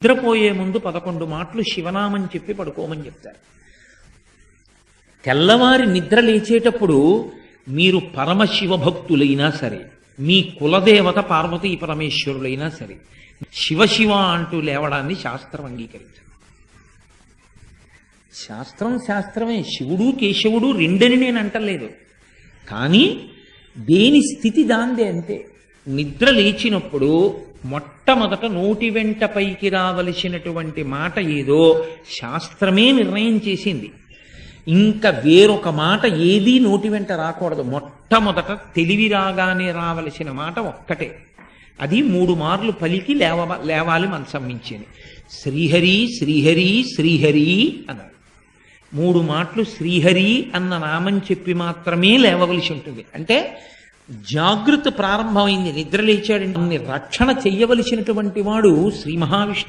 నిద్రపోయే ముందు 11 మాటలు శివనామం చెప్పి పడుకోమని చెప్తారు. తెల్లవారి నిద్ర లేచేటప్పుడు మీరు పరమశివ భక్తులైనా సరే, మీ కులదేవత పార్వతీ పరమేశ్వరులైనా సరే, శివ అంటూ లేవడాన్ని శాస్త్రం అంగీకరించదు. శాస్త్రమే. శివుడు కేశవుడు రెండని నేను అంటలేదు, కానీ దేని స్థితి దాందే అంతే. నిద్ర లేచినప్పుడు మొట్టమొదట నోటి వెంట పైకి రావలసినటువంటి మాట ఏదో శాస్త్రమే నిర్ణయం చేసింది. ఇంకా వేరొక మాట ఏదీ నోటి వెంట రాకూడదు. మొట్టమొదట తెలివి రాగానే రావలసిన మాట ఒక్కటే, అది 3 మార్లు పలికి లేవాలి మనసం మించేని. శ్రీహరి శ్రీహరి శ్రీహరి అన్నారు. 3 మాటలు శ్రీహరి అన్న నామం చెప్పి మాత్రమే లేవవలసి ఉంటుంది. అంటే జాగృతి ప్రారంభమైంది. నిద్ర లేచాడంటే రక్షణ చెయ్యవలసినటువంటి వాడు శ్రీ మహావిష్ణువు.